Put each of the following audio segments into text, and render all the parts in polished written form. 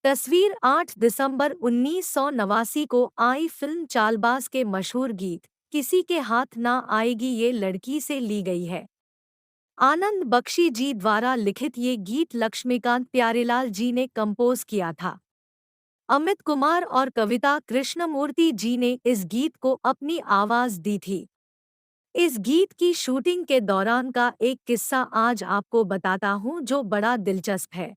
तस्वीर 8 दिसंबर 1989 को आई फिल्म चालबाज के मशहूर गीत किसी के हाथ ना आएगी ये लड़की से ली गई है। आनंद बख्शी जी द्वारा लिखित ये गीत लक्ष्मीकांत प्यारेलाल जी ने कंपोज किया था। अमित कुमार और कविता कृष्णमूर्ति जी ने इस गीत को अपनी आवाज दी थी। इस गीत की शूटिंग के दौरान का एक किस्सा आज आपको बताता हूँ जो बड़ा दिलचस्प है।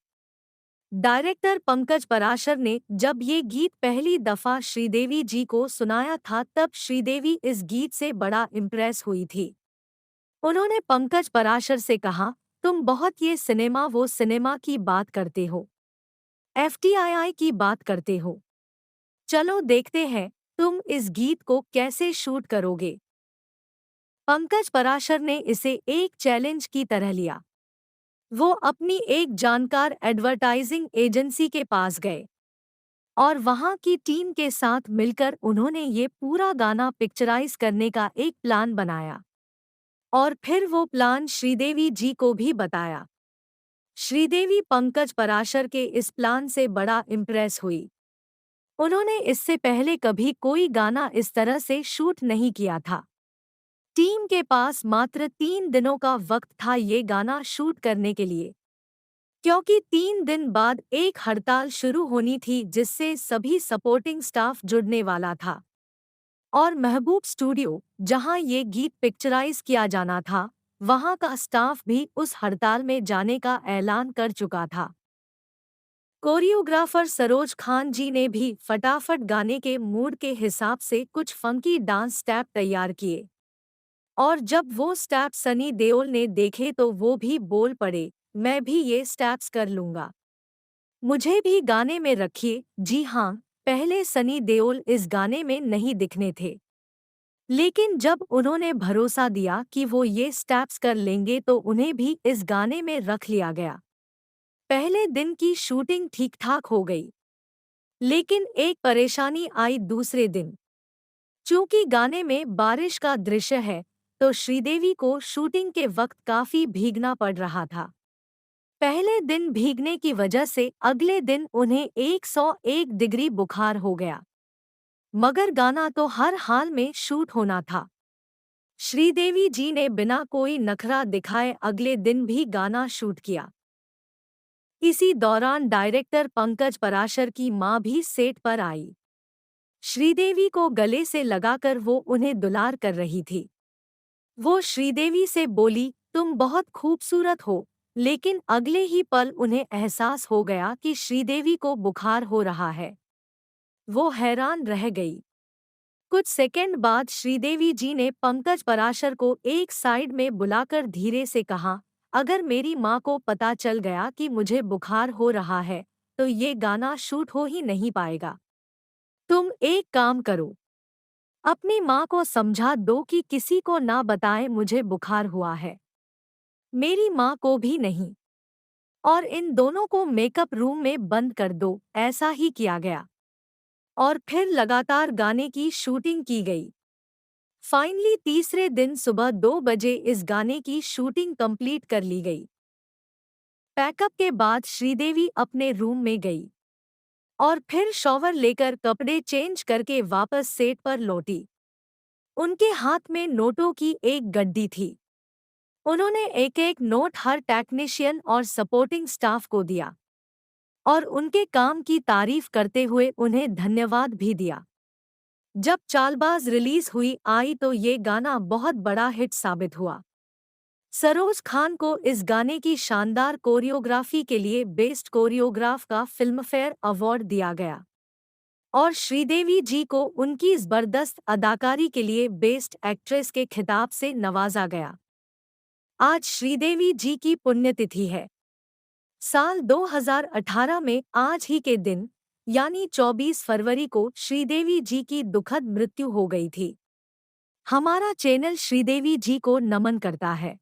डायरेक्टर पंकज पराशर ने जब ये गीत पहली दफा श्रीदेवी जी को सुनाया था तब श्रीदेवी इस गीत से बड़ा इम्प्रेस हुई थी। उन्होंने पंकज पराशर से कहा, तुम बहुत ये सिनेमा वो सिनेमा की बात करते हो, एफटीआई की बात करते हो। चलो देखते हैं तुम इस गीत को कैसे शूट करोगे। पंकज पराशर ने इसे एक चैलेंज की तरह लिया। वो अपनी एक जानकार एडवर्टाइजिंग एजेंसी के पास गए और वहां की टीम के साथ मिलकर उन्होंने ये पूरा गाना पिक्चराइज करने का एक प्लान बनाया और फिर वो प्लान श्रीदेवी जी को भी बताया। श्रीदेवी पंकज पराशर के इस प्लान से बड़ा इम्प्रेस हुई। उन्होंने इससे पहले कभी कोई गाना इस तरह से शूट नहीं किया था। टीम के पास मात्र 3 दिनों का वक्त था ये गाना शूट करने के लिए, क्योंकि 3 दिन बाद एक हड़ताल शुरू होनी थी जिससे सभी सपोर्टिंग स्टाफ जुड़ने वाला था। और महबूब स्टूडियो, जहां ये गीत पिक्चराइज किया जाना था, वहां का स्टाफ भी उस हड़ताल में जाने का ऐलान कर चुका था। कोरियोग्राफर सरोज खान जी ने भी फटाफट गाने के मूड के हिसाब से कुछ फंकी डांस स्टेप तैयार किए और जब वो स्टेप सनी देओल ने देखे तो वो भी बोल पड़े, मैं भी ये स्टेप्स कर लूंगा, मुझे भी गाने में रखिए। जी हाँ, पहले सनी देओल इस गाने में नहीं दिखने थे, लेकिन जब उन्होंने भरोसा दिया कि वो ये स्टेप्स कर लेंगे तो उन्हें भी इस गाने में रख लिया गया। पहले दिन की शूटिंग ठीक-ठाक हो गई, लेकिन एक परेशानी आई दूसरे दिन। चूंकि गाने में बारिश का दृश्य है, तो श्रीदेवी को शूटिंग के वक्त काफी भीगना पड़ रहा था। पहले दिन भीगने की वजह से अगले दिन उन्हें 101 डिग्री बुखार हो गया, मगर गाना तो हर हाल में शूट होना था। श्रीदेवी जी ने बिना कोई नखरा दिखाए अगले दिन भी गाना शूट किया। इसी दौरान डायरेक्टर पंकज पराशर की मां भी सेट पर आई। श्रीदेवी को गले से लगाकर वो उन्हें दुलार कर रही थी। वो श्रीदेवी से बोली, तुम बहुत खूबसूरत हो, लेकिन अगले ही पल उन्हें एहसास हो गया कि श्रीदेवी को बुखार हो रहा है। वो हैरान रह गई। कुछ सेकंड बाद श्रीदेवी जी ने पंकज पराशर को एक साइड में बुलाकर धीरे से कहा, अगर मेरी माँ को पता चल गया कि मुझे बुखार हो रहा है, तो ये गाना शूट हो ही नहीं पाएगा। तुम एक काम करो, अपनी माँ को समझा दो कि किसी को ना बताए मुझे बुखार हुआ है, मेरी माँ को भी नहीं, और इन दोनों को मेकअप रूम में बंद कर दो। ऐसा ही किया गया और फिर लगातार गाने की शूटिंग की गई। फाइनली तीसरे दिन सुबह 2 बजे इस गाने की शूटिंग कंप्लीट कर ली गई। पैकअप के बाद श्रीदेवी अपने रूम में गई और फिर शॉवर लेकर कपड़े चेंज करके वापस सेट पर लौटी। उनके हाथ में नोटों की एक गड्डी थी। उन्होंने एक एक नोट हर टेक्नीशियन और सपोर्टिंग स्टाफ को दिया और उनके काम की तारीफ करते हुए उन्हें धन्यवाद भी दिया। जब चालबाज रिलीज हुई आई तो ये गाना बहुत बड़ा हिट साबित हुआ। सरोज खान को इस गाने की शानदार कोरियोग्राफी के लिए बेस्ट कोरियोग्राफ का फिल्मफेयर अवार्ड दिया गया और श्रीदेवी जी को उनकी जबरदस्त अदाकारी के लिए बेस्ट एक्ट्रेस के खिताब से नवाजा गया। आज श्रीदेवी जी की पुण्यतिथि है। साल 2018 में आज ही के दिन यानी 24 फरवरी को श्रीदेवी जी की दुखद मृत्यु हो गई थी। हमारा चैनल श्रीदेवी जी को नमन करता है।